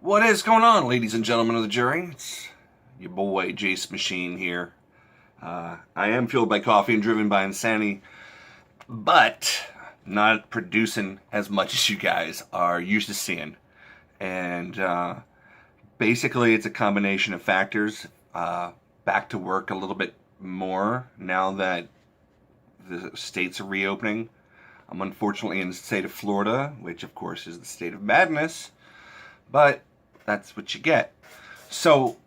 What is going on, ladies and gentlemen of the jury? It's your boy Jacemachine here. I am fueled by coffee and driven by insanity, but not producing as much as you guys are used to seeing. And basically, it's a combination of factors. Back to work a little bit more now that the states are reopening. I'm unfortunately in the state of Florida, which of course is the state of madness, but that's what you get. So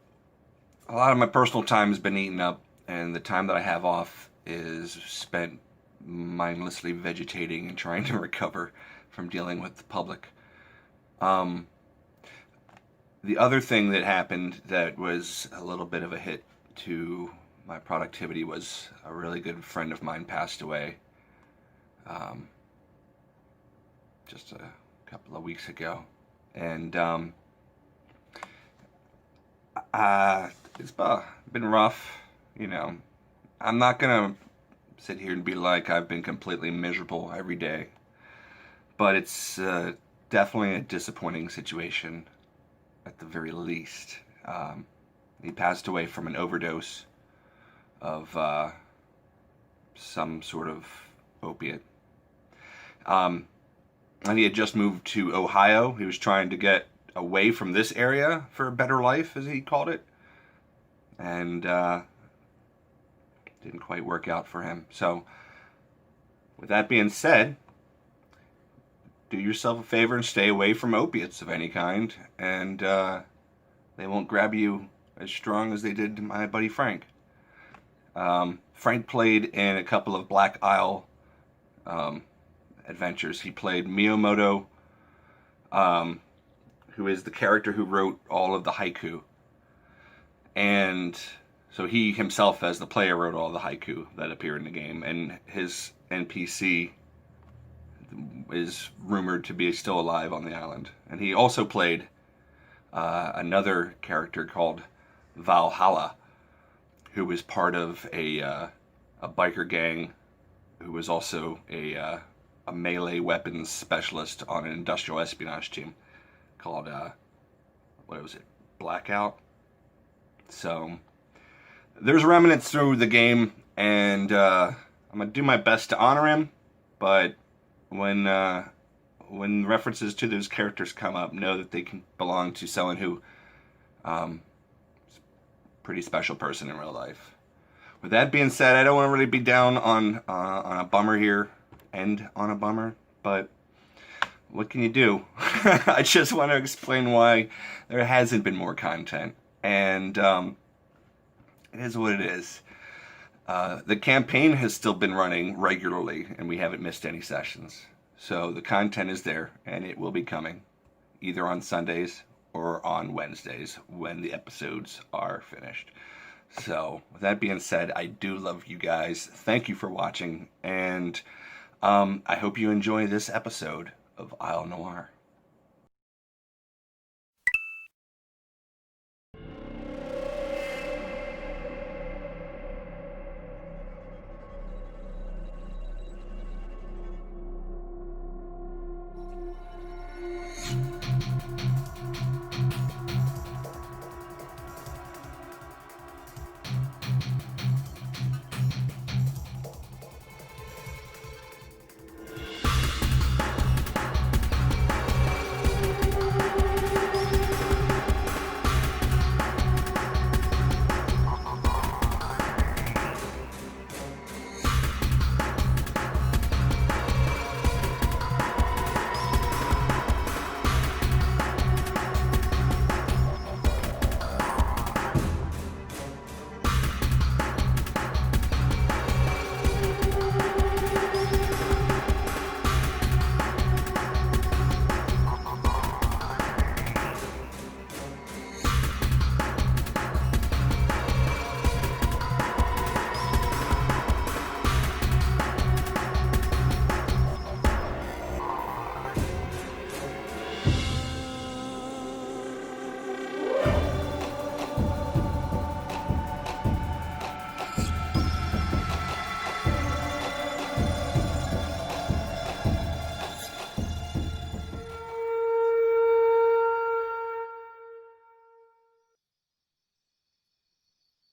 a lot of my personal time has been eaten up, and the time that I have off is spent mindlessly vegetating and trying to recover from dealing with the public. The other thing that happened that was a little bit of a hit to my productivity was a really good friend of mine passed away just a couple of weeks ago. And it's been rough, you know. I'm not gonna sit here and be like I've been completely miserable every day, but it's definitely a disappointing situation at the very least. He passed away from an overdose of some sort of opiate. And he had just moved to Ohio. He was trying to get away from this area for a better life, as he called it. And didn't quite work out for him. So, with that being said, do yourself a favor and stay away from opiates of any kind. And they won't grab you as strong as they did to my buddy Frank. Frank played in a couple of Black Isle adventures. He played Miyamoto, who is the character who wrote all of the haiku. And so he himself, as the player, wrote all the haiku that appear in the game. And his NPC is rumored to be still alive on the island. And he also played another character called Valhalla, who was part of a biker gang, who was also a melee weapons specialist on an industrial espionage team called, what was it, Blackout? So, there's remnants through the game, and I'm going to do my best to honor him, but when references to those characters come up, know that they can belong to someone who is a pretty special person in real life. With that being said, I don't want to really be down on a bummer here, end on a bummer, but what can you do? I just want to explain why there hasn't been more content, and it is what it is. The campaign has still been running regularly, and we haven't missed any sessions. So the content is there, and it will be coming, either on Sundays or on Wednesdays when the episodes are finished. So, with that being said, I do love you guys. Thank you for watching, and I hope you enjoy this episode of Isle Noir.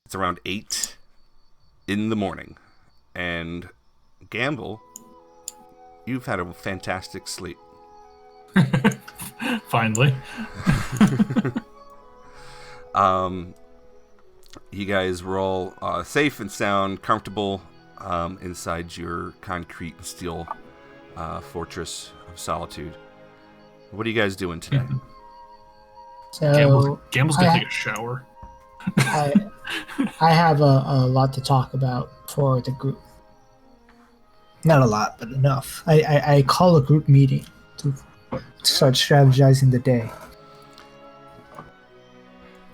It's around 8 in the morning. And Gamble, you've had a fantastic sleep. Finally. You guys were all safe and sound, comfortable inside your concrete and steel fortress of solitude. What are you guys doing today? So Gamble's gonna take a shower. I have a lot to talk about for the group. Not a lot, but enough. I call a group meeting to start strategizing the day.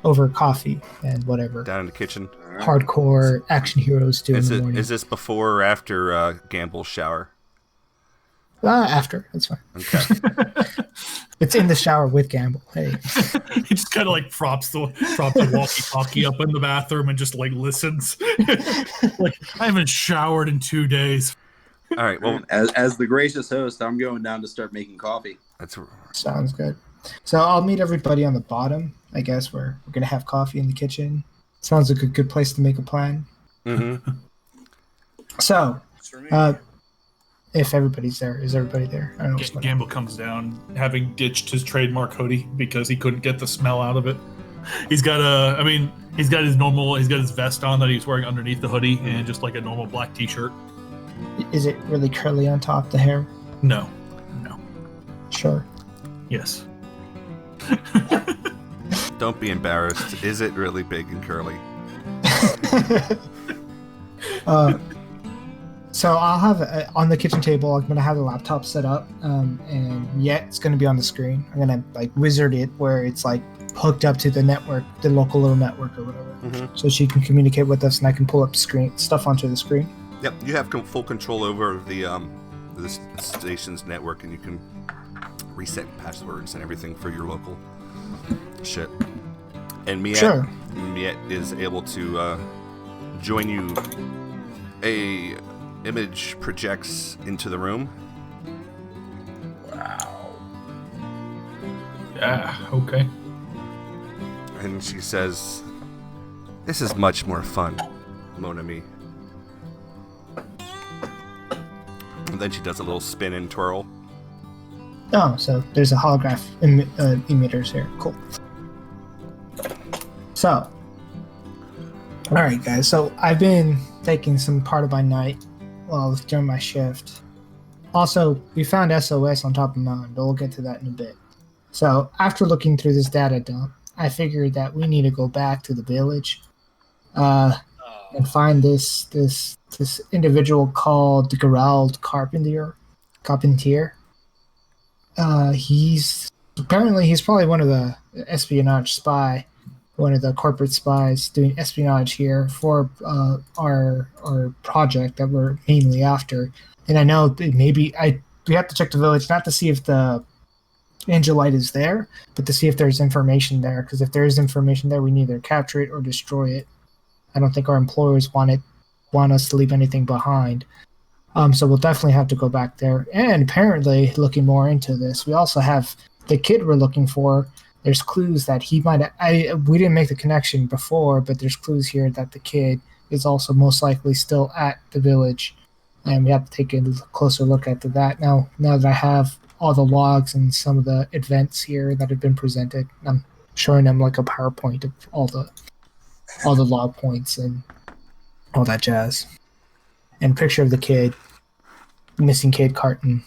Over coffee and whatever. Down in the kitchen? Hardcore action heroes do in the morning. Is this before or after Gamble's shower? After. That's fine. Okay. It's in the shower with Gamble. Hey. He just kind of like props the walkie-talkie up in the bathroom and just like listens. Like, I haven't showered in 2 days. All right. Well, as the gracious host, I'm going down to start making coffee. Sounds good. So I'll meet everybody on the bottom. I guess we're gonna have coffee in the kitchen. Sounds like a good place to make a plan. Mm-hmm. So, if everybody's there, is everybody there? I don't know. Gamble comes down, having ditched his trademark hoodie because he couldn't get the smell out of it. He's got his vest on that he's wearing underneath the hoodie, and just like a normal black t-shirt. Is it really curly on top, the hair? No. Sure. Yes. Don't be embarrassed. Is it really big and curly? So I'll have on the kitchen table. I'm gonna have the laptop set up, and it's gonna be on the screen. I'm gonna like wizard it where it's like hooked up to the network, the local little network or whatever, so she can communicate with us, and I can pull up stuff onto the screen. Yep, you have full control over the station's network, and you can reset passwords and everything for your local shit. And Miette is able to join you. A image projects into the room. Wow. Yeah, okay. And she says, "This is much more fun, mon ami." And then she does a little spin and twirl. Oh, so there's a holograph emitters here. Cool. So, all right, guys. So I've been taking some part of my night during my shift. Also, we found SOS on top of the mountain, but we'll get to that in a bit. So after looking through this data dump, I figured that we need to go back to the village and find this individual called Gerald Carpentier. He's probably one of the espionage spy, one of the corporate spies doing espionage here for our project that we're mainly after. And I know that we have to check the village, not to see if the Angelite is there, but to see if there's information there. Because if there is information there, we need to either capture it or destroy it. I don't think our employers want us to leave anything behind. So we'll definitely have to go back there. And apparently, looking more into this, we also have the kid we're looking for. There's clues that he might we didn't make the connection before, but there's clues here that the kid is also most likely still at the village. And we have to take a closer look at that. Now that I have all the logs and some of the events here that have been presented, I'm showing them like a PowerPoint of all the log points and all that jazz. And a picture of the kid, missing kid carton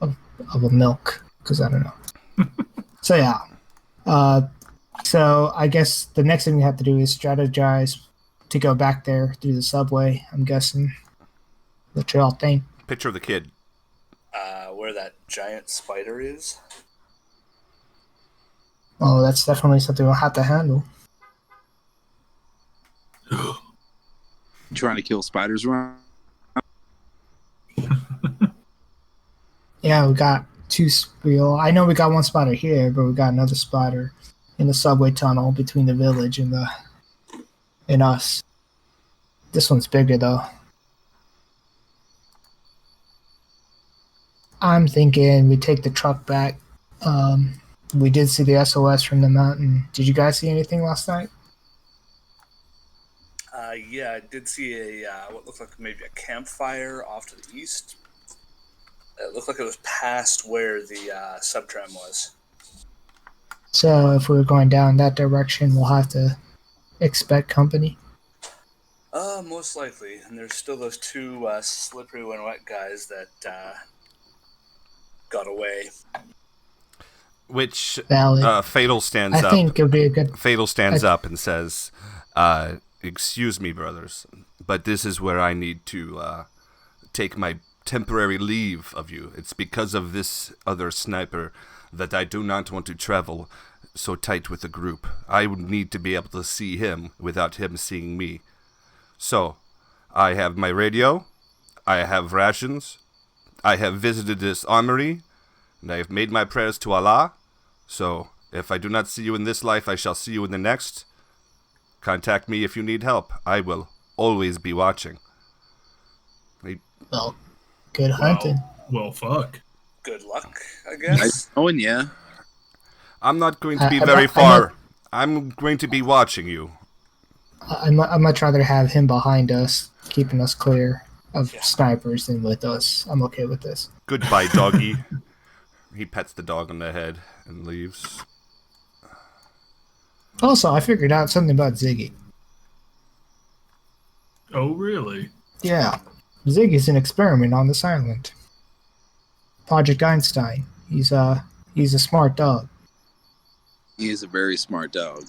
of a milk, because I don't know. So yeah. So I guess the next thing we have to do is strategize to go back there through the subway, I'm guessing. What y'all think? Picture of the kid. Where that giant spider is? Oh, that's definitely something we'll have to handle. You trying to kill spiders around? Yeah, we got two. I know we got one spider here, but we got another spider in the subway tunnel between the village and us. This one's bigger though. I'm thinking we take the truck back. We did see the SOS from the mountain. Did you guys see anything last night? Yeah, I did see a what looked like maybe a campfire off to the east. It looked like it was past where the subtram was. So if we're going down that direction, we'll have to expect company. Most likely. And there's still those two slippery when wet guys that got away. Which Valid. Fatal stands I up. think it would be a good. Fatal stands up and says, "Excuse me, brothers, but this is where I need to take my temporary leave of you. It's because of this other sniper that I do not want to travel so tight with the group. I would need to be able to see him without him seeing me. So, I have my radio, I have rations, I have visited this armory, and I have made my prayers to Allah. So, if I do not see you in this life, I shall see you in the next. Contact me if you need help. I will always be watching." Well, good hunting. Well, fuck. Good luck, I guess. Yeah. I'm not going to be I'm very not- far. I'm going to be watching you. I'd much rather have him behind us, keeping us clear of snipers than with us. I'm okay with this. Goodbye, doggy. He pets the dog on the head and leaves. Also, I figured out something about Ziggy. Oh, really? Yeah, Ziggy's an experiment on this island. Project Einstein. He's a smart dog. He is a very smart dog.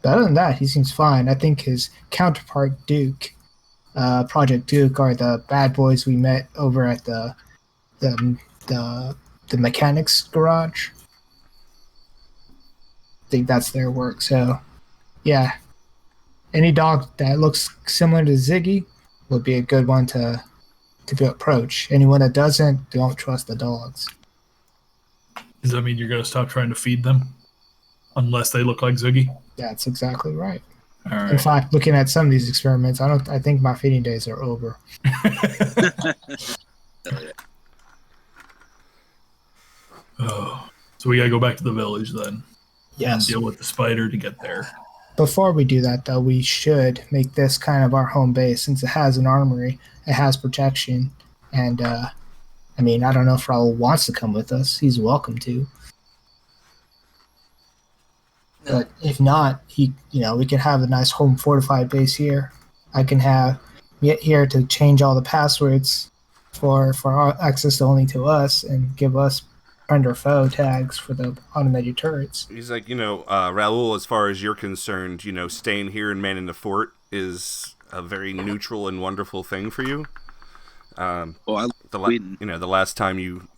But other than that, he seems fine. I think his counterpart, Duke, Project Duke, are the bad boys we met over at the mechanics garage. I think that's their work. So, yeah, any dog that looks similar to Ziggy would be a good one to approach. Anyone that doesn't, don't trust the dogs. Does that mean you're going to stop trying to feed them? Unless they look like Ziggy? That's exactly right. All right. In fact, looking at some of these experiments, I think my feeding days are over. Oh, so we got to go back to the village then. And Yes. deal with the spider to get there. Before we do that, though, we should make this kind of our home base since it has an armory, it has protection, and I don't know if Raul wants to come with us. He's welcome to. But if not, we can have a nice home fortified base here. I can get here to change all the passwords for our access only to us and give us friend or foe tags for the automated turrets. He's like, Raul, as far as you're concerned, staying here and manning the fort is a very neutral and wonderful thing for you. I The last time you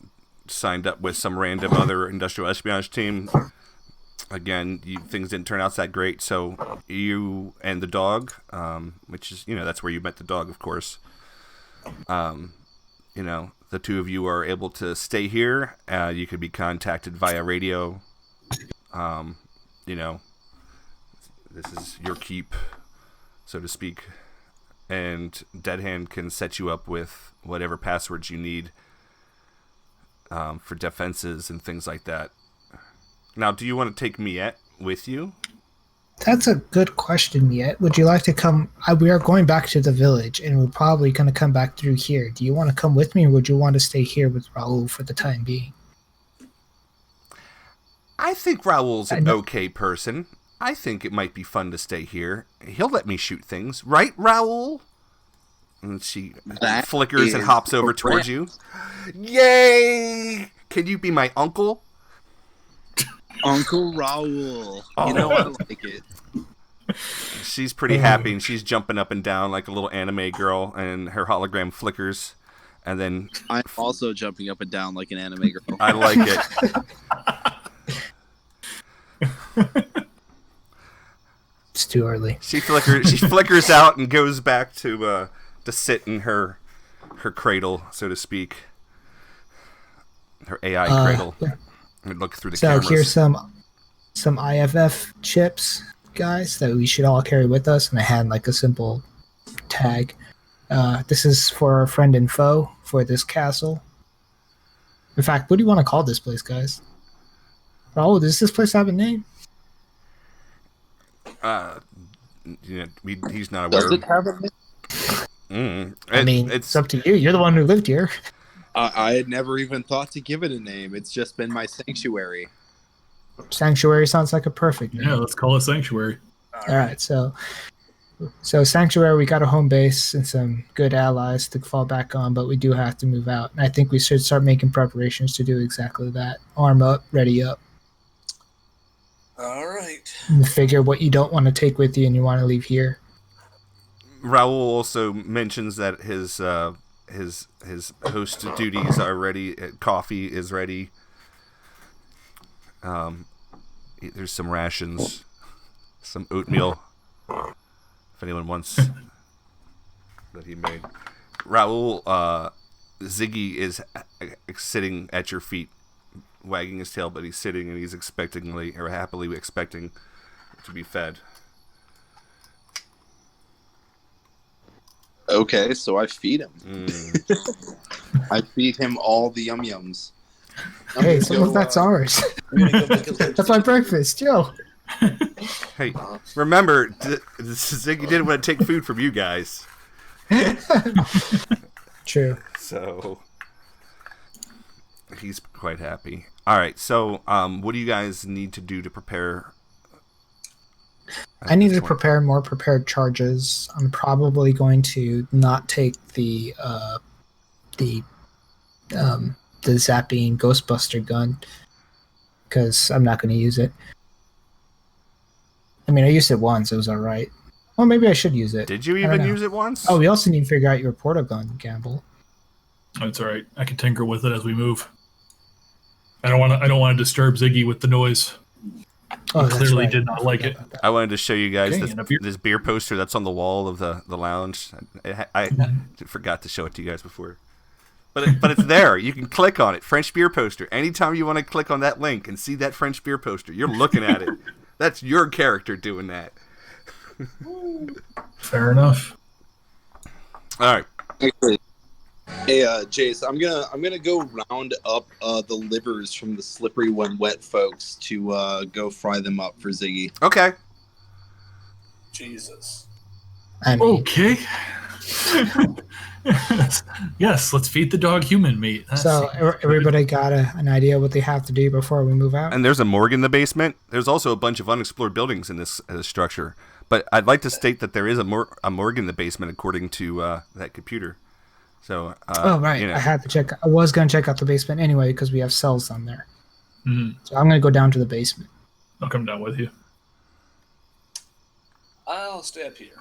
signed up with some random other industrial espionage team, again, things didn't turn out that great. So you and the dog, which is, that's where you met the dog, of course. The two of you are able to stay here. You could be contacted via radio. This is your keep, so to speak. And Dead Hand can set you up with whatever passwords you need for defenses and things like that. Now, do you want to take Miette with you? That's a good question, Miette. Would you like to come? We are going back to the village, and we're probably going to come back through here. Do you want to come with me, or would you want to stay here with Raul for the time being? I think Raul's an okay person. I think it might be fun to stay here. He'll let me shoot things. Right, Raul? And she flickers and hops over towards you. Yay! Can you be my uncle? Uncle Raul. Oh. You know, I like it. She's pretty happy, and she's jumping up and down like a little anime girl, and her hologram flickers. And then I'm also jumping up and down like an anime girl. I like it. It's too early. She flickers out and goes back to sit in her cradle, so to speak. Her AI cradle. And look through the cameras. So here's some IFF chips, guys, that we should all carry with us, and I had like a simple tag. This is for a friend and foe for this castle. In fact, what do you want to call this place, guys? Raul, does this place have a name? he's not Does aware. it have a name? I mean, it's up to you. You're the one who lived here. I had never even thought to give it a name. It's just been my sanctuary. Sanctuary sounds like a perfect name. Yeah, let's call it Sanctuary. All right, so Sanctuary, we got a home base and some good allies to fall back on, but we do have to move out. And I think we should start making preparations to do exactly that. Arm up, ready up. All right. And figure what you don't want to take with you and you want to leave here. Raul also mentions that his host duties are ready. Coffee is ready. There's some rations, some oatmeal. If anyone wants that he made. Raul, Ziggy is sitting at your feet, wagging his tail, but he's sitting and he's happily expecting to be fed. Okay, so I feed him. I feed him all the yum-yums. Hey, some of that's ours. That's my breakfast, yo. Hey, remember, Ziggy didn't want to take food from you guys. True. So, he's quite happy. All right, so what do you guys need to do to prepare? I need to prepare more prepared charges. I'm probably going to not take the zapping Ghostbuster gun because I'm not going to use it. I mean, I used it once. It was all right. Well, maybe I should use it. Did you even use it once? Oh, we also need to figure out your portal gun, Gamble. That's all right. I can tinker with it as we move. I don't want to disturb Ziggy with the noise. Oh, He that's clearly right. did not like it. I wanted to show you guys Okay, and if you're- this beer poster that's on the wall of the lounge. I forgot to show it to you guys before. But it's there. You can click on it. French beer poster. Anytime you want to click on that link and see that French beer poster, you're looking at it. That's your character doing that. Fair enough. All right. Actually, hey, Jace, I'm gonna go round up the livers from the slippery when wet folks to go fry them up for Ziggy. Okay. Jesus. I mean, Okay. Yes, let's feed the dog human meat. That so seems everybody got an idea what they have to do before we move out? And there's a morgue in the basement. There's also a bunch of unexplored buildings in this structure. But I'd like to state that there is a morgue in the basement, according to that computer. So. Oh right, You know. I had to check. I was going to check out the basement anyway because we have cells down there. Mhm. So I'm going to go down to the basement. I'll come down with you. I'll stay up here.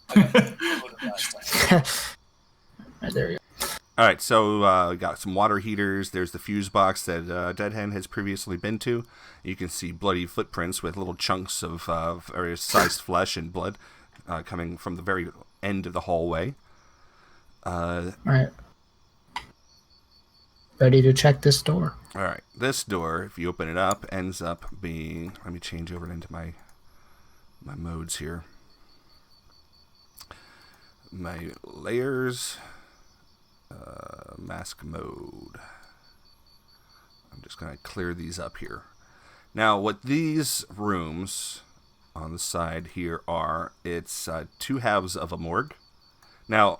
I got promoted last time. Right, there we go. All right, so we got some water heaters. There's the fuse box that Dead Hen has previously been to. You can see bloody footprints with little chunks of various sized flesh and blood coming from the very end of the hallway. All right. Ready to check this door. All right, this door, if you open it up, ends up being... Let me change over into my modes here. My layers... mask mode. I'm just going to clear these up here. Now, what these rooms on the side here are, it's two halves of a morgue. Now,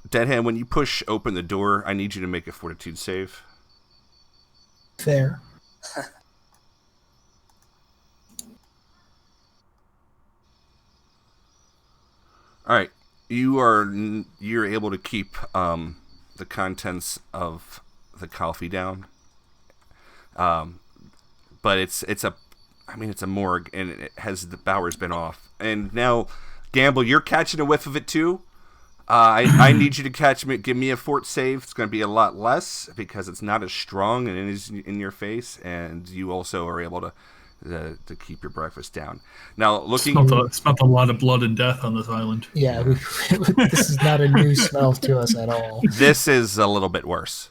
Deadhand, when you push open the door, I need you to make a fortitude save. Fair. All right, you're able to keep the contents of the coffee down, but it's a morgue and it has the power's been off. And now, Gamble, you're catching a whiff of it too. I need you to give me a fort save. It's going to be a lot less because it's not as strong and it is in your face, and you also are able to keep your breakfast down. Now, looking, Smelled a lot of blood and death on this island. Yeah, this is not a new smell to us at all. this is a little bit worse.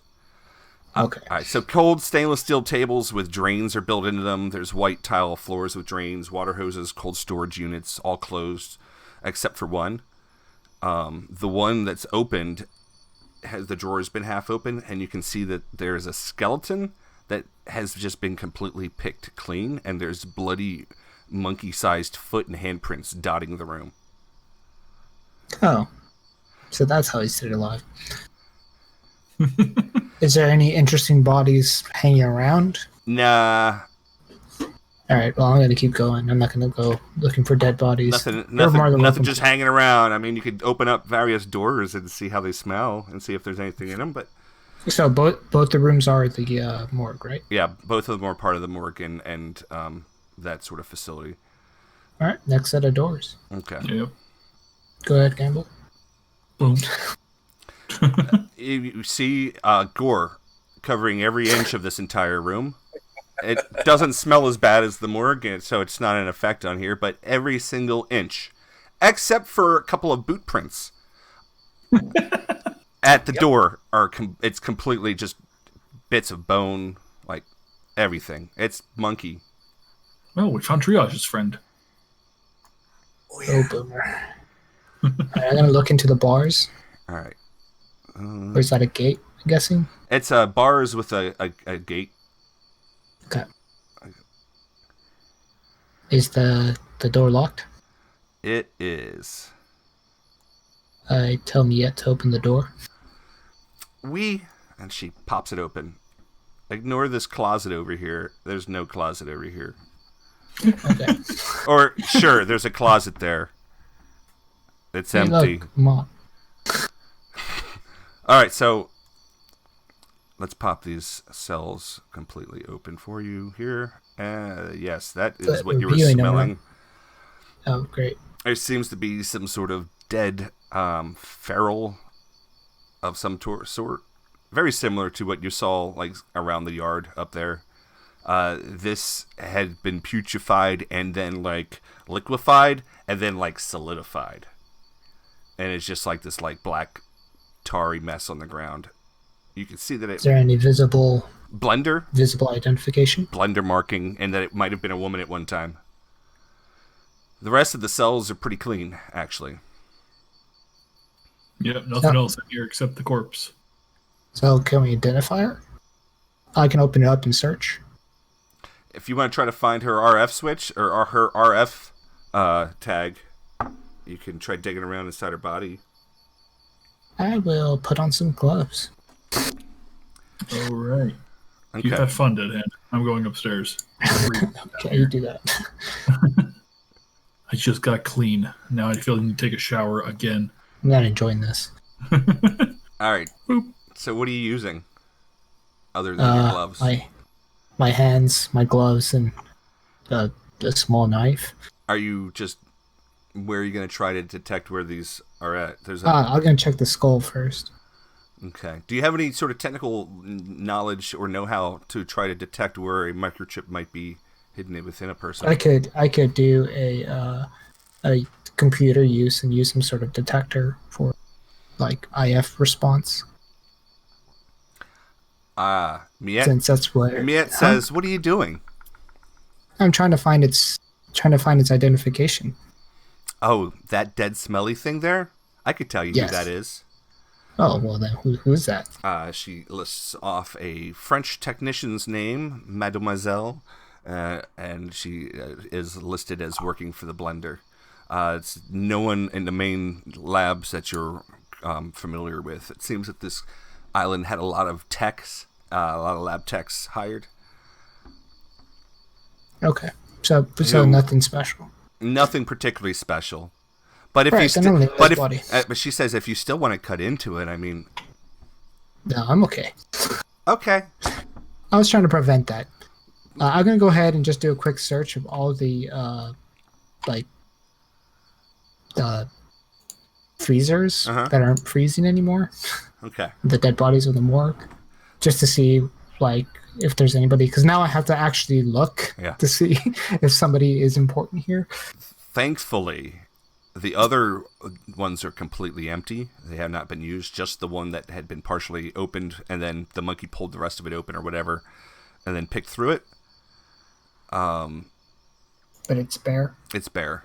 Okay. All right, so cold stainless steel tables with drains are built into them. There's white tile floors with drains, water hoses, cold storage units, all closed except for one. The one that's opened has the drawers been half open, and you can see that there's a skeleton that has just been completely picked clean, and there's bloody monkey-sized foot and handprints dotting the room. Oh, so that's how he's still alive. Is there any interesting bodies hanging around? Nah. All right, well, I'm going to keep going. I'm not going to go looking for dead bodies. Nothing just hanging around. I mean, you could open up various doors and see how they smell and see if there's anything in them, but... So both the rooms are the morgue, right? Yeah, both of them are part of the morgue and that sort of facility. All right, next set of doors. Okay. Yep. Go ahead, Campbell. Boom. You see gore covering every inch of this entire room. It doesn't smell as bad as the morgue, so it's not an effect on here, but every single inch, except for a couple of boot prints at the door, it's completely just bits of bone, like everything. It's monkey. Well, we found Triage's friend. Oh, boomer. All right, I'm going to look into the bars. All right. Or is that a gate, I'm guessing? It's bars with a gate. Okay. Is the door locked? It is. Tell me yet to open the door. And she pops it open. Ignore this closet over here. There's no closet over here. Okay. Or, sure, there's a closet there. It's empty. Look, Mom. Alright, so let's pop these cells completely open for you here. Yes, that is what you were smelling. Oh, great. There seems to be some sort of dead feral of some sort. Very similar to what you saw like around the yard up there. This had been putrefied and then like liquefied and then like solidified. And it's just like this like black tarry mess on the ground. You can see that Is there any visible identification? Blender marking, and that it might have been a woman at one time. The rest of the cells are pretty clean, actually. Yep, nothing else in here except the corpse. So can we identify her? I can open it up and search. If you want to try to find her RF switch or her RF tag, you can try digging around inside her body. I will put on some gloves. All right. Okay. You have fun, Deadhand. I'm going upstairs. Okay, you do that. I just got clean. Now I feel I need to take a shower again. I'm not enjoying this. All right. Boop. So what are you using other than your gloves? My hands, my gloves, and a small knife. Are you just... Where are you going to try to detect where these are at? I'm going to check the skull first. Okay. Do you have any sort of technical knowledge or know-how to try to detect where a microchip might be hidden within a person? I could do a computer use and use some sort of detector for like IF response. Miette, Since that's where Miette says, "What are you doing?" I'm trying to find its identification. Oh, that dead smelly thing there? I could tell you Yes. who that is. Oh, well then, who's that? She lists off a French technician's name, Mademoiselle, and she is listed as working for the blender. It's no one in the main labs that you're familiar with. It seems that this island had a lot of techs, a lot of lab techs hired. Okay, so nothing special. Nothing particularly special. But if but she says if you still want to cut into it, I mean, no, I'm okay. Okay. I was trying to prevent that. I'm gonna go ahead and just do a quick search of all the freezers that aren't freezing anymore. Okay. The dead bodies of the morgue, just to see like if there's anybody. Because now I have to actually look to see if somebody is important here. Thankfully, the other ones are completely empty. They have not been used. Just the one that had been partially opened, and then the monkey pulled the rest of it open or whatever, and then picked through it. But it's bare. It's bare.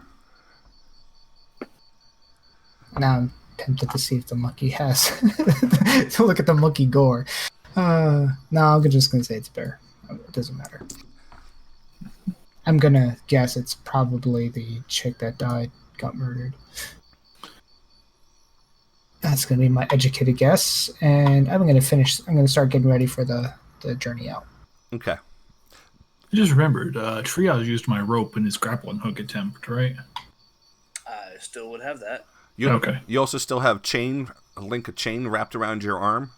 Now I'm tempted to see if the monkey has to look at the monkey gore. No, I'm just gonna say it's bare. It doesn't matter. I'm gonna guess it's probably the chick that got murdered. That's gonna be my educated guess, and I'm gonna start getting ready for the journey out. Okay. I just remembered, Triage used my rope in his grappling hook attempt, right? I still would have that. Okay. You also still have a link of chain wrapped around your arm?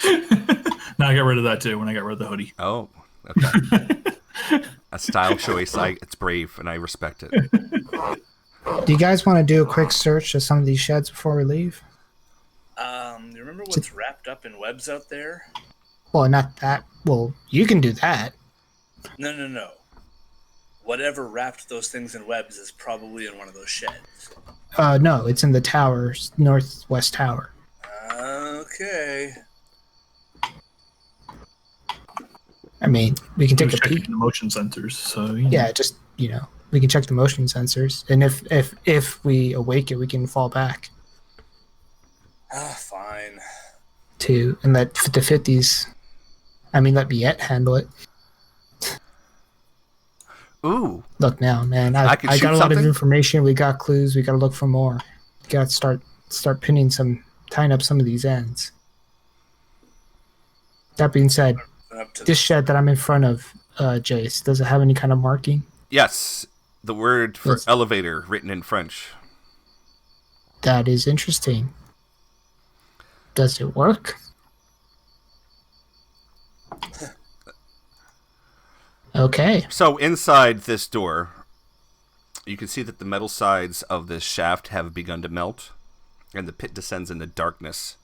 No, I got rid of that too when I got rid of the hoodie. Oh, okay. A style choice. It's brave, and I respect it. Do you guys want to do a quick search of some of these sheds before we leave? You remember what's wrapped up in webs out there? Well, not that. Well, you can do that. No. Whatever wrapped those things in webs is probably in one of those sheds. No, it's in the towers, northwest tower. Okay. I mean, we can take a Checking peek. the motion sensors, so Yeah, just we can check the motion sensors, and if we awake it, we can fall back Fine. and let the 50s. I mean, let Miette handle it. Ooh. Look now, man. I could got shoot a lot of something? information. We got clues. We got to look for more. We got to start tying up some of these ends. That being said, this shed that I'm in front of, Jace, does it have any kind of marking? Yes. The word for Yes. elevator written in French. That is interesting. Does it work? Okay. So inside this door, you can see that the metal sides of this shaft have begun to melt, and the pit descends into darkness.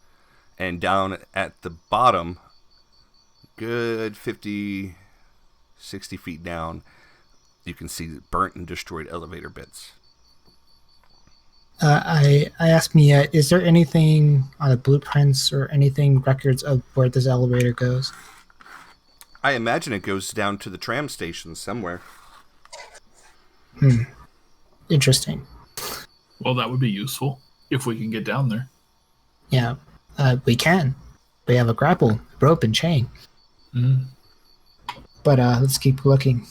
And down at the bottom, good 50, 60 feet down, you can see burnt and destroyed elevator bits. I asked Mia, is there anything on the blueprints or anything records of where this elevator goes? I imagine it goes down to the tram station somewhere. Interesting. Well, that would be useful if we can get down there. Yeah, we can. We have a grapple, rope, and chain. But let's keep looking.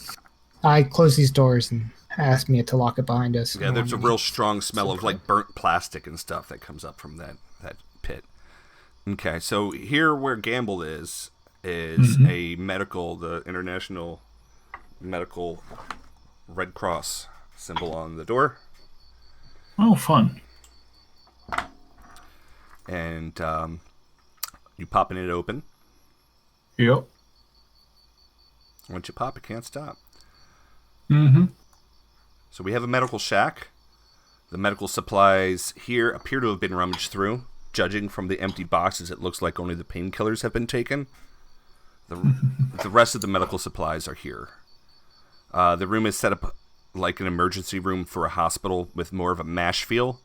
I close these doors and ask Mia to lock it behind us. Yeah, there's a real strong smell of like burnt plastic and stuff that comes up from that pit. Okay, so here where Gamble is a medical, the International Medical Red Cross symbol on the door. Oh, fun. And you popping it open. Yep. Once you pop, it can't stop. Mm-hmm. So we have a medical shack. The medical supplies here appear to have been rummaged through. Judging from the empty boxes, it looks like only the painkillers have been taken. The rest of the medical supplies are here. The room is set up like an emergency room for a hospital with more of a MASH feel.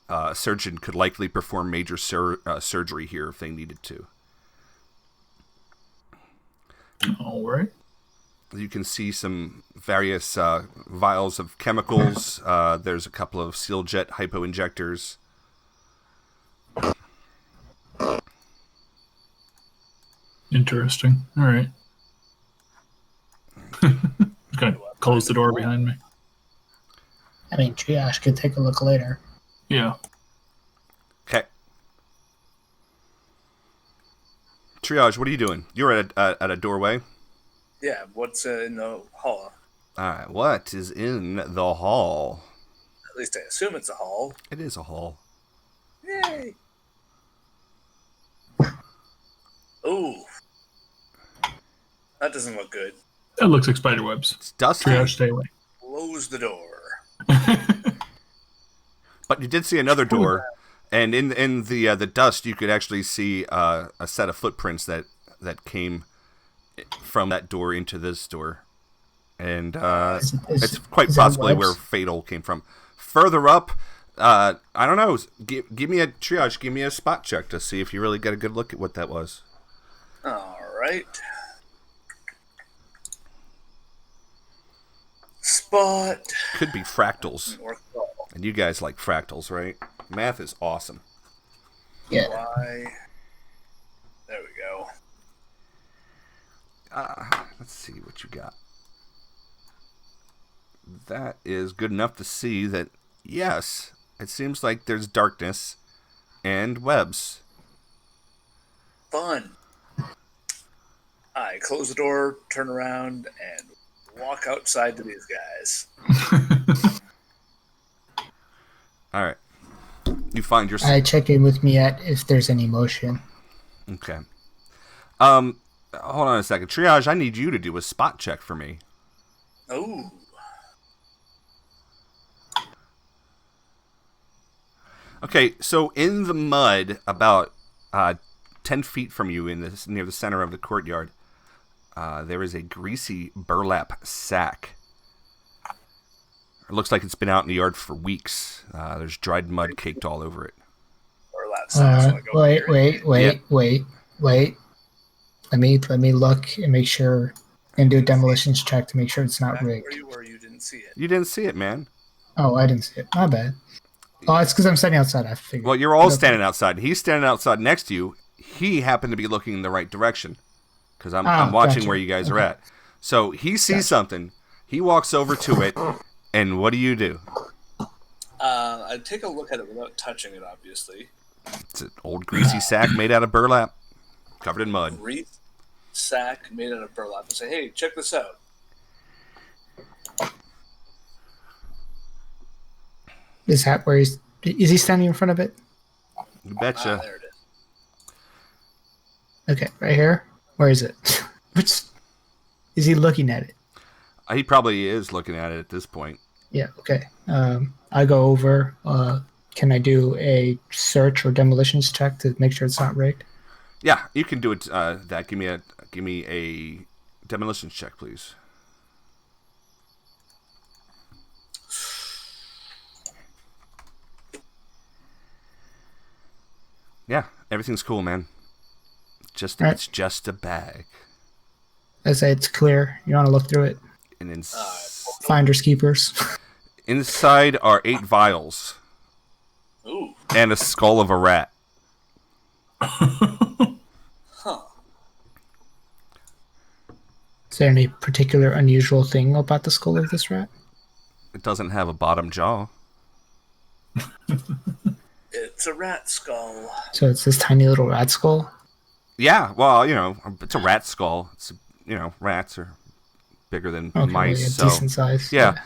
A surgeon could likely perform major surgery here if they needed to. All right. You can see some various vials of chemicals. There's a couple of Sealjet hypo-injectors. Interesting. All right. Okay. Close the door behind me. I mean, Triage could take a look later. Yeah. Okay. Triage, what are you doing? You're at a doorway. Yeah, what's in the hall? Alright, what is in the hall? At least I assume it's a hall. It is a hall. Yay! Ooh. That doesn't look good. That looks like spider webs. It's dusty. Triage, stay away. Close the door. But you did see another door, and in the dust you could actually see a set of footprints that came from that door into this door. And it's quite possibly where Fatal came from. Further up, I don't know. Give me a Triage. Give me a spot check to see if you really got a good look at what that was. All right. Spot. Could be fractals. North wall. And you guys like fractals, right? Math is awesome. Yeah. Y. There we go. Let's see what you got. that is good enough to see that, yes, it seems like there's darkness and webs. Fun. I close the door, turn around, and walk outside to these guys. All right. You find your... I check in with Miette if there's any motion. Okay. Hold on a second. Triage, I need you to do a spot check for me. Oh. Okay, so in the mud, about 10 feet from you, near the center of the courtyard, there is a greasy burlap sack. It looks like it's been out in the yard for weeks. There's dried mud caked all over it. Or that sounds like Wait. Let me look and make sure, and do a demolitions check to make sure it's not rigged. Or you didn't see it. You didn't see it, man. Oh, I didn't see it. My bad. Oh, it's because I'm standing outside. I figured. Well, you're all standing outside. He's standing outside next to you. He happened to be looking in the right direction because I'm watching gotcha. where you guys are at. So he sees something. He walks over to it, and what do? I'd take a look at it without touching it, obviously. It's an old greasy sack made out of burlap, covered in mud. Wreath sack made out of burlap and say, hey, check this out. Is that where is he standing in front of it? You betcha. There it is. Okay, right here. Where is it? Which is he looking at it? He probably is looking at it at this point. Yeah. Okay. I go over. Can I do a search or demolitions check to make sure it's not rigged? Yeah, you can do it. That give me a demolitions check, please. Yeah, everything's cool, man. It's just a bag. I say it's clear. You want to look through it? And Finders keepers. inside are 8 vials. Ooh. And a skull of a rat. Huh. Is there any particular unusual thing about the skull of this rat? It doesn't have a bottom jaw. It's a rat skull. So it's this tiny little rat skull? Yeah, well, it's a rat skull. It's, rats are bigger than mice. Yeah, decent size. Yeah.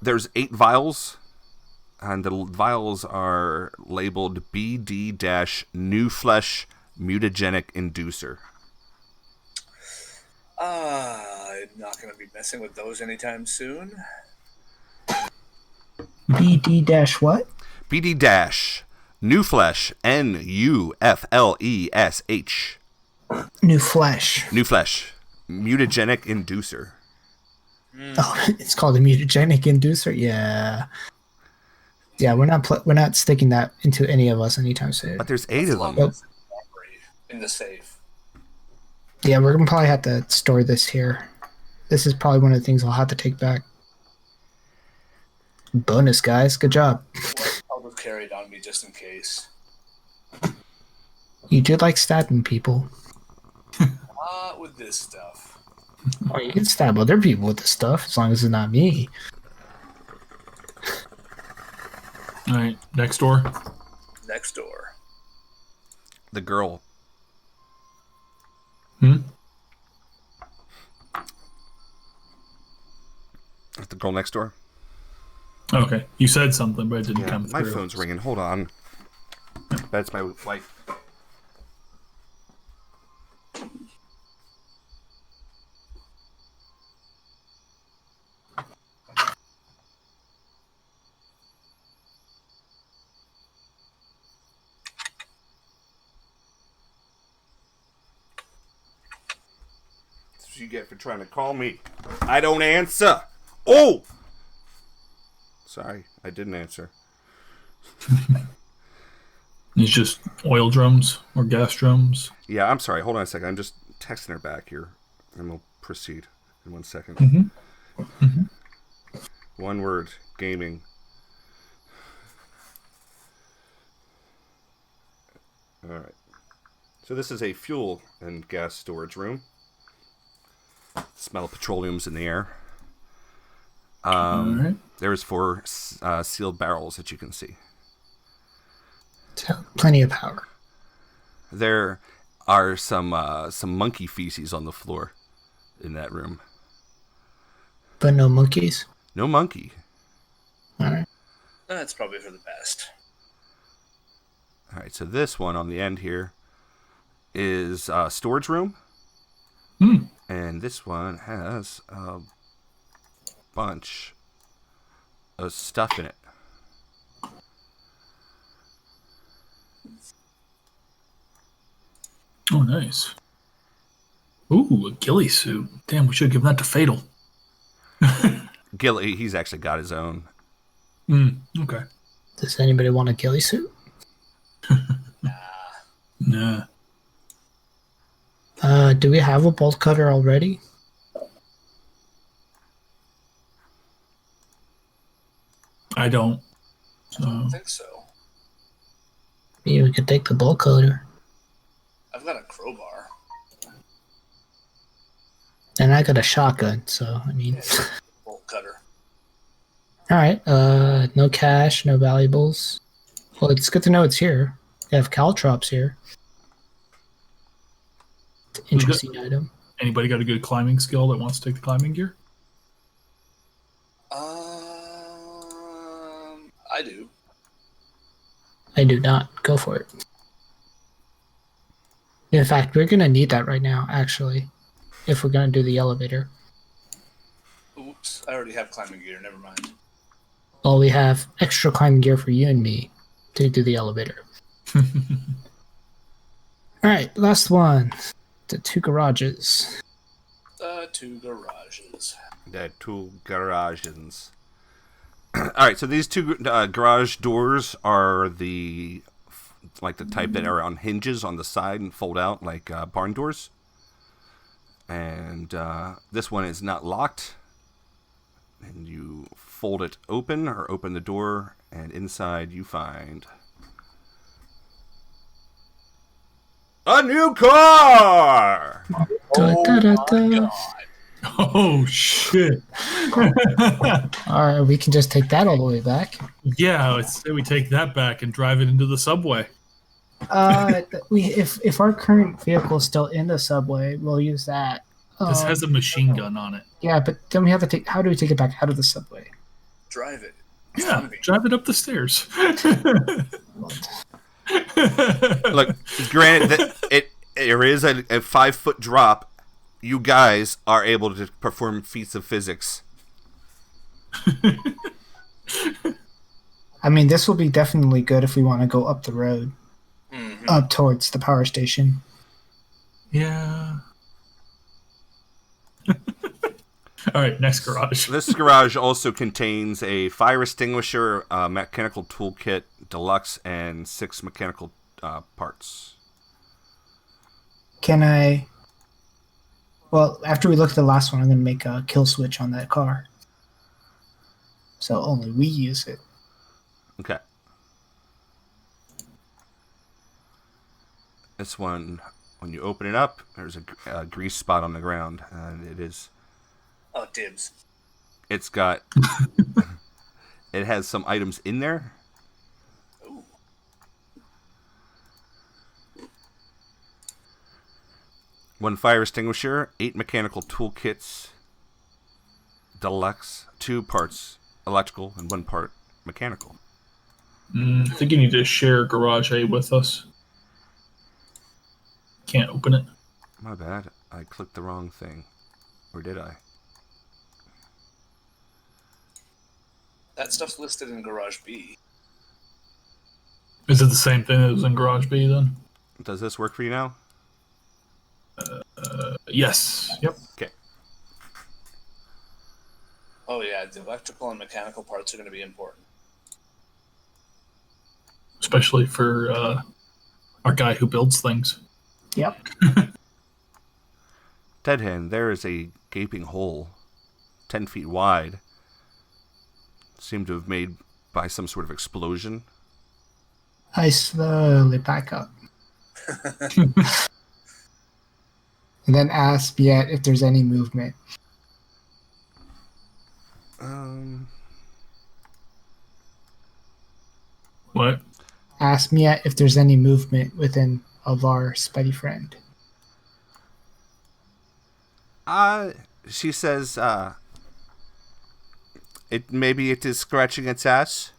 There's 8 vials, and the vials are labeled BD-New Flesh Mutagenic Inducer. I'm not going to be messing with those anytime soon. BD- what? BD- New Flesh, NUFLESH. New flesh. New Flesh Mutagenic Inducer. Oh, it's called a mutagenic inducer. Yeah. Yeah, we're not sticking that into any of us anytime soon. But there's 8 of them. Nope. In the safe. Yeah, we're gonna probably have to store this here. This is probably one of the things I'll have to take back. Bonus, guys. Good job. I'll just carry it on me just in case. You do like stabbing people. Not with this stuff. Oh, you can stab other people with this stuff as long as it's not me. All right, next door. Next door. The girl. Hmm? The girl next door? Okay, you said something, but it didn't come through. My phone's ringing. Hold on. That's my wife. That's what you get for trying to call me. I don't answer. Oh! Sorry, I didn't answer. It's just oil drums or gas drums. Yeah, I'm sorry. Hold on a second. I'm just texting her back here, and we'll proceed in 1 second. Mm-hmm. Mm-hmm. One word, gaming. All right. So this is a fuel and gas storage room. Smell of petroleum's in the air. All right. There's 4 sealed barrels that you can see. So, plenty of power. There are some monkey feces on the floor in that room. But no monkeys. No monkey. All right. That's probably for the best. All right, so this one on the end here is a storage room. And this one has a bunch of stuff in it. Oh, nice. Ooh, a ghillie suit. Damn, we should have given that to Fatal. Gilly, he's actually got his own. Okay. Does anybody want a ghillie suit? Nah. Do we have a bolt cutter already? I don't. I don't think so. Maybe we could take the bolt cutter. I've got a crowbar. And I got a shotgun, so I mean. Bolt cutter. All right. No cash, no valuables. Well, it's good to know it's here. We have caltrops here. Interesting item. Anybody got a good climbing skill that wants to take the climbing gear? I do. I do not. Go for it. In fact, we're going to need that right now, actually, if we're going to do the elevator. Oops, I already have climbing gear. Never mind. Well, we have extra climbing gear for you and me to do the elevator. All right, last one. The 2 garages. The 2 garages. The 2 garages. All right, so these 2 garage doors are the type that are on hinges on the side and fold out like barn doors. And this one is not locked. And you fold it open or open the door, and inside you find a new car! Oh my god. Oh, shit. All right, we can just take that all the way back. Yeah, let's say we take that back and drive it into the subway. If our current vehicle is still in the subway, we'll use that. This has a machine gun on it. Yeah, but then we have to take. How do we take it back out of the subway? Drive it. Yeah, drive it up the stairs. Look, granted that there is a 5-foot drop. You guys are able to perform feats of physics. I mean, this will be definitely good if we want to go up the road, up towards the power station. Yeah. All right, next garage. This garage also contains a fire extinguisher, a mechanical toolkit, deluxe, and 6 mechanical parts. Can I? Well, after we look at the last one, I'm going to make a kill switch on that car. So only we use it. Okay. This one, when you open it up, there's a grease spot on the ground, and it is. Oh, dibs. It's got. It has some items in there. Ooh. 1 fire extinguisher, 8 mechanical toolkits, deluxe, 2 parts electrical, and 1 part mechanical. I think you need to share Garage A with us. Can't open it. My bad. I clicked the wrong thing. Or did I? That stuff's listed in Garage B. Is it the same thing that was in Garage B then? Does this work for you now? Yes. Yep. Okay. Oh yeah, the electrical and mechanical parts are going to be important. Especially for our guy who builds things. Yep. Dead Hand, there is a gaping hole 10 feet wide. Seemed to have made by some sort of explosion. I slowly back up. And then ask Biet if there's any movement. What? Ask Mia if there's any movement within of our Spidey friend. She says, maybe it is scratching its ass.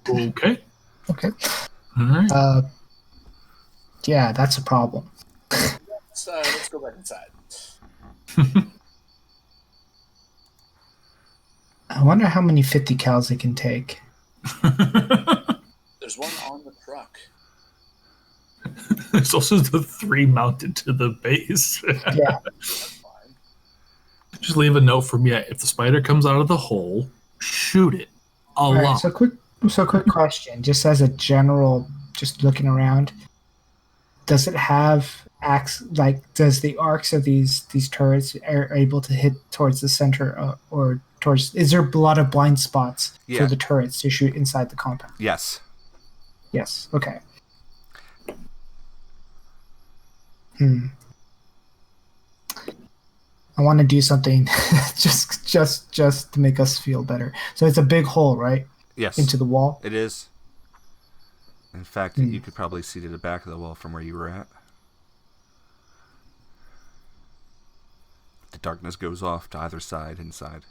Okay. Okay. All right. Yeah, that's a problem. Let's go back inside. I wonder how many 50 cals it can take. There's one on the truck. There's also the 3 mounted to the base. Yeah. That's fine. Just leave a note for me. If the spider comes out of the hole, shoot it. All lot. right, so quick question, just as a general, just looking around, does it have does the arcs of these turrets are able to hit towards the center or towards? Is there a lot of blind spots for the turrets to shoot inside the compound? Yes. Yes. Okay. I want to do something just to make us feel better. So it's a big hole, right? Yes. Into the wall. It is. In fact, you could probably see to the back of the wall from where you were at. The darkness goes off to either side inside.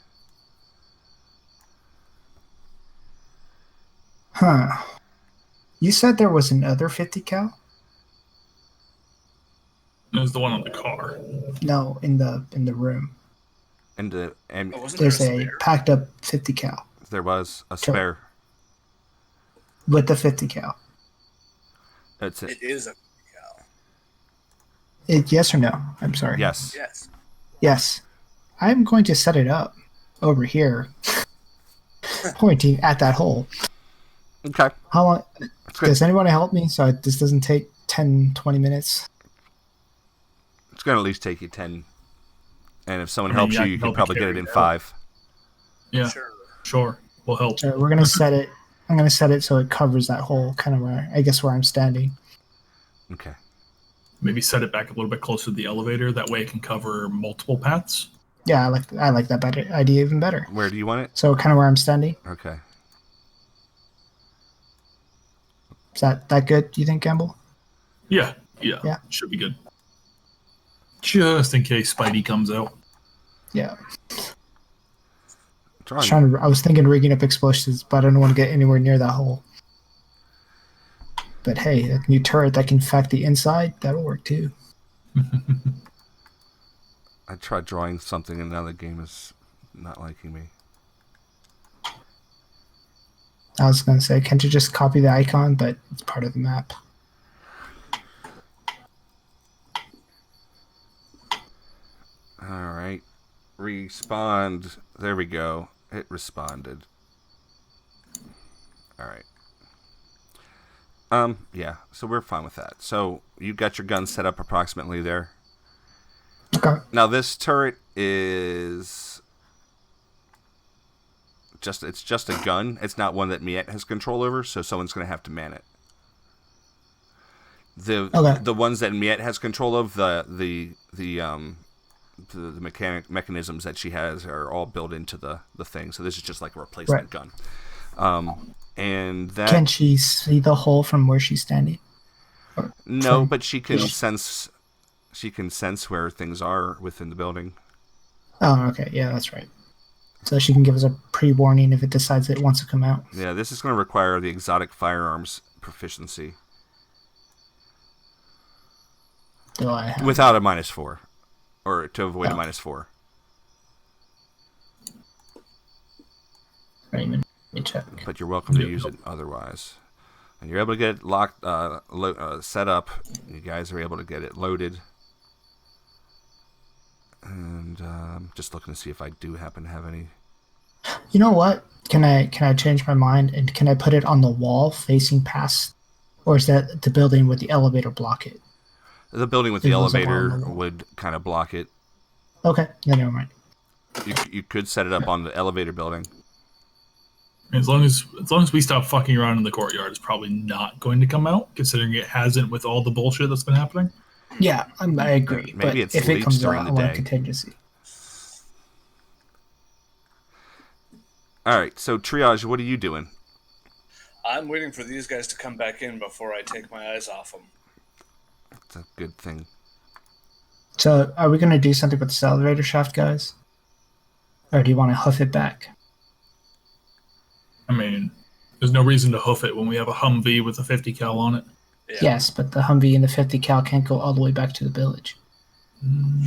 Huh. You said there was another 50 cal? It was the one on the car. No, in the room. And Wasn't There's there a spare? packed up 50 cal there was a spare. with the 50 cal. That's It it. is a cow. Yes or no? I'm sorry. Yes. Yes. Yes. I'm going to set it up over here, pointing at that hole. Okay. How long? That's good. Does anyone help me so this doesn't take 10, 20 minutes? It's going to at least take you 10. And if someone I mean, helps yeah, I you, you can can help probably you get it carry in it out. 5. Yeah, Sure. We'll help. So we're gonna set it. I'm gonna set it so it covers that hole, kind of where I'm standing. Okay. Maybe set it back a little bit closer to the elevator. That way it can cover multiple paths. Yeah, I like that better idea even better. Where do you want it? So kind of where I'm standing. Okay. Is that good? Do you think, Campbell? Yeah. Should be good. Just in case Spidey comes out. Yeah. Drawing. I was thinking rigging up explosives, but I don't want to get anywhere near that hole. But hey, a new turret that can infect the inside, that'll work too. I tried drawing something and now the game is not liking me. I was going to say, can't you just copy the icon, but it's part of the map. Alright. Respond. There we go. It responded. Alright. Yeah, so we're fine with that. So you got your gun set up approximately there. Okay. Now this turret is it's just a gun. It's not one that Miette has control over, so someone's gonna have to man it. The ones that Miette has control of, the mechanisms that she has are all built into the thing. So this is just like a replacement gun. And that Can she see the hole from where she's standing? no, but she can sense. She can sense where things are within the building. Oh, okay. Yeah, that's right. So she can give us a pre-warning if it decides it wants to come out. Yeah, this is going to require the exotic firearms proficiency Do I have? without a -4, or to avoid a -4. Right, let me check. But you're welcome to use it otherwise. And you're able to get it locked, set up. You guys are able to get it loaded. And just looking to see if I do happen to have any. You know what? Can I change my mind and can I put it on the wall facing past, or is that the building with the elevator block it? The building with It the was up on elevator the wall. would kind of block it. Okay, then never mind. You could set it up on the elevator building. As long as we stop fucking around in the courtyard, it's probably not going to come out, considering it hasn't with all the bullshit that's been happening. Yeah, I agree. Maybe but it's if it leaks comes during out, the I want a day. contingency. All right, so triage, what are you doing? I'm waiting for these guys to come back in before I take my eyes off them. That's a good thing. So, are we going to do something with this elevator shaft, guys? Or do you want to hoof it back? I mean, there's no reason to hoof it when we have a Humvee with a 50 cal on it. Yeah, Yes, but the Humvee and the 50 cal can't go all the way back to the village.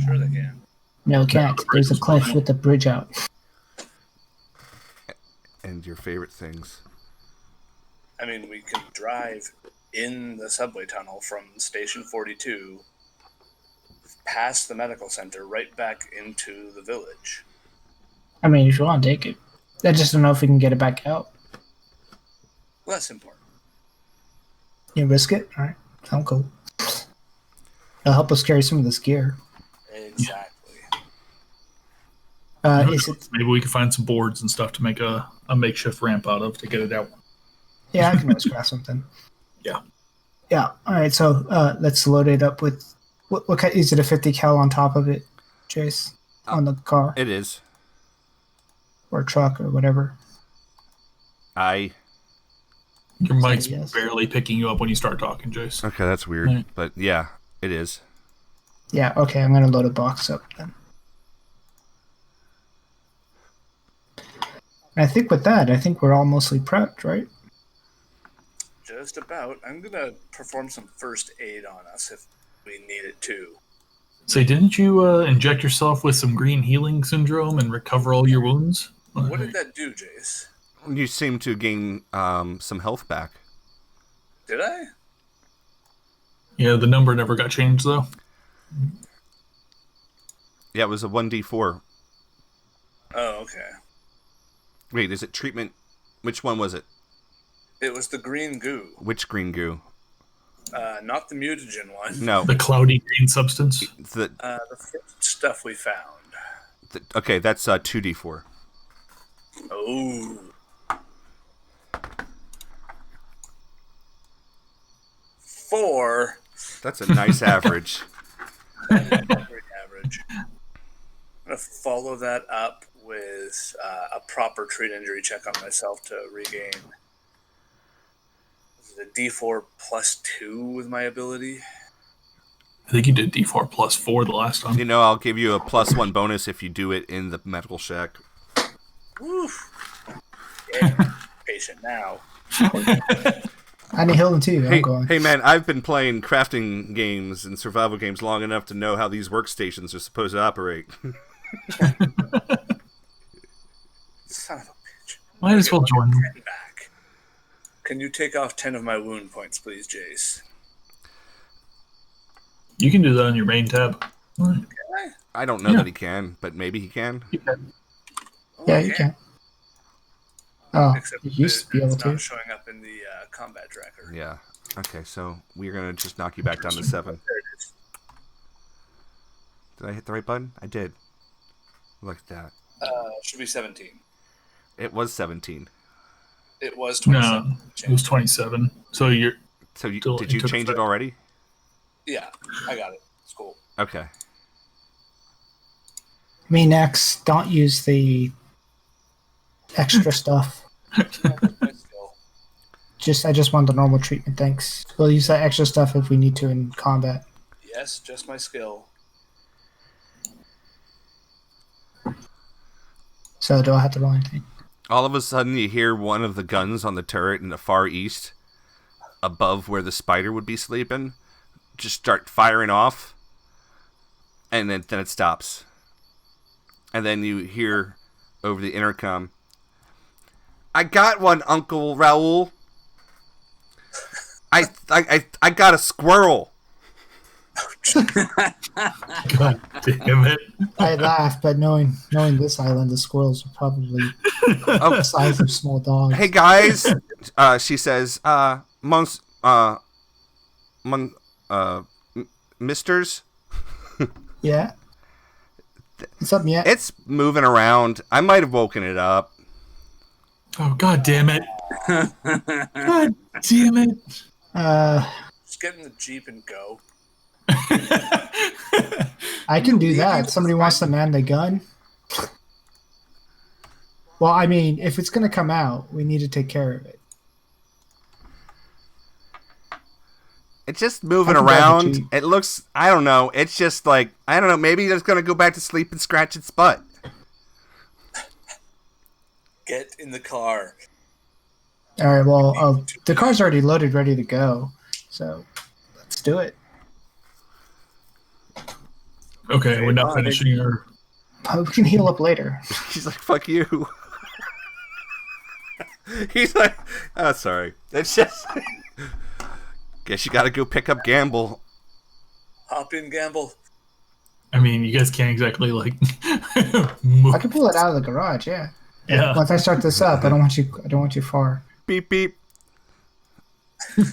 sure they can. No, it can't. There's a cliff with the bridge out. And your favorite things. I mean, we can drive in the subway tunnel from Station 42 past the medical center right back into the village. I mean, if you want to take it. I just don't know if we can get it back out. Less important. You risk it? Alright. Sound cool. It'll help us carry some of this gear. Exactly. Is it... Maybe we could find some boards and stuff to make a makeshift ramp out of to get it out. Yeah, I can always grab something. Yeah. Yeah. Alright, so let's load it up with... What kind, is it a 50 cal on top of it, Jace? On the car? It is. Or truck or whatever? I... Your mic's yes. barely picking you up when you start talking, Jace. Okay, that's weird. Right. But yeah, it is. Yeah, okay, I'm going to load a box up then. I think with that, we're all mostly prepped, right? Just about. I'm going to perform some first aid on us if we need it too. Say, didn't you inject yourself with some green healing syndrome and recover all your wounds? What did that do, Jace? You seem to gain some health back. Did I? Yeah, the number never got changed, though. Yeah, it was a 1d4. Oh, okay. Wait, is it treatment? Which one was it? It was the green goo. Which green goo? Not the mutagen one. No. The cloudy green substance? The first stuff we found. okay, that's 2d4. Oh. Four. That's a nice average. Very average. I'm going to follow that up with a proper treat injury check on myself to regain. Is it a D4 plus 2 with my ability? I think you did D4 plus 4 the last time. You know, I'll give you a +1 bonus if you do it in the medical shack. Woof. Yeah, patient now. I need healing too. I'm going. Hey man, I've been playing crafting games and survival games long enough to know how these workstations are supposed to operate. Son of a bitch. Might as well join them. Back. Can you take off 10 of my wound points, please, Jace? You can do that on your main tab. Can I don't know Yeah. that he can, but maybe he can. You can. Yeah, you can. Oh, Except you used to be able it's not to. showing up in the combat tracker. Yeah. Okay, so we're gonna just knock you back down to 7. There it is. Did I hit the right button? I did. Look at that. Should be 17. It was 17. It was 27. No, it was 27. So you're... So Still, did it you took change it effect. already? Yeah, I got it. It's cool. Okay. Me next. Don't use the extra stuff. My skill. I just want the normal treatment. Thanks. We'll use that extra stuff if we need to in combat. Yes, just my skill. So do I have to roll anything? All of a sudden, you hear one of the guns on the turret in the far east, above where the spider would be sleeping, just start firing off, and then it stops. And then you hear over the intercom, "I got one, Uncle Raoul. I got a squirrel." God damn it. I laugh, but knowing this island, the squirrels are probably the size of small dogs. Hey guys, she says, misters, Yeah. What's up, yeah? it's moving around. I might have woken it up. Oh, god damn it. God damn it. Just get in the Jeep and go. I can do that. Somebody wants to man the gun. Well, I mean, if it's going to come out, we need to take care of it. It's just moving I can grab the around. Jeep. It looks, I don't know. It's just like, I don't know. Maybe it's going to go back to sleep and scratch its butt. Get in the car. All right, well, the car's already loaded, ready to go. So let's do it. Okay, we're not finishing our. We can heal up later. He's like, fuck you. He's like, oh, sorry. It's just, guess you got to go pick up Gamble. Hop in, Gamble. I mean, you guys can't exactly like. I can pull it out of the garage. Yeah. Yeah. Once I start this up, I don't want you far. Beep beep. All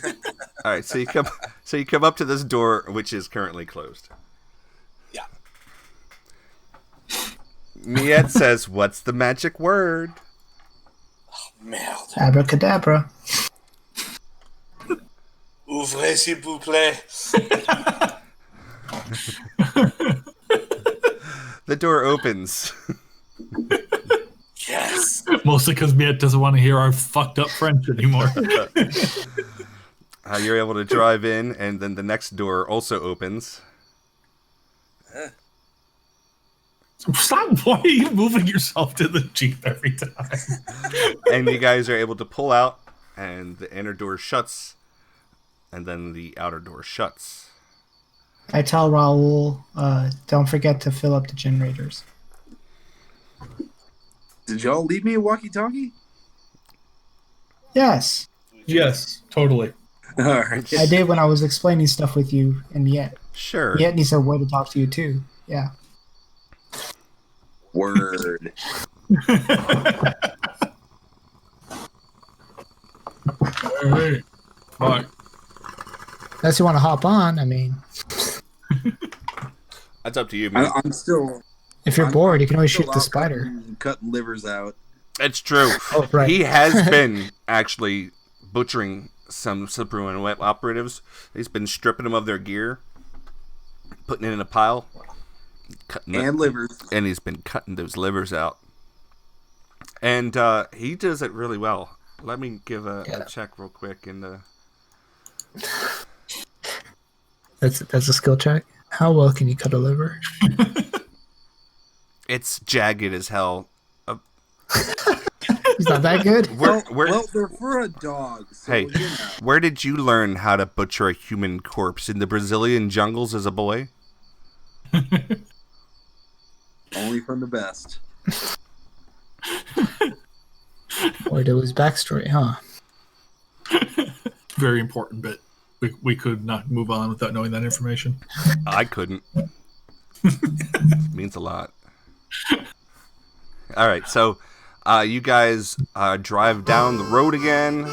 right, so you come up to this door, which is currently closed. Yeah. Miette says, "What's the magic word?" Merde. Abracadabra. Ouvrez s'il vous plaît. The door opens. Yes. Mostly because Miette doesn't want to hear our fucked up French anymore. You're able to drive in, and then the next door also opens. Stop! Why are you moving yourself to the Jeep every time? And you guys are able to pull out, and the inner door shuts, and then the outer door shuts. I tell Raul, don't forget to fill up the generators. Did y'all leave me a walkie-talkie? Yes, Yes, totally. All right. I did when I was explaining stuff with you and Miette. Sure. Miette needs a way to talk to you too. Yeah. Word. All right. Fuck. Unless you want to hop on. I mean, That's up to you, man. I'm still. if you're I'm bored, you can always still shoot the out spider. cutting livers out. It's true. Oh, right. He has been actually butchering some slippery and wet operatives. He's been stripping them of their gear, putting it in a pile, cutting And livers. and he's been cutting those livers out. And he does it really well. Let me give a check real quick. And That's a skill check. How well can you cut a liver? it's jagged as hell. He's not that good. Where, Well, they're for a dog. So, hey, you know. where did you learn how to butcher a human corpse? In the Brazilian jungles as a boy? Only from the best. Or to his backstory, huh? Very important bit. We could not move on without knowing that information. I couldn't. Means a lot. All right, so you guys drive down the road again.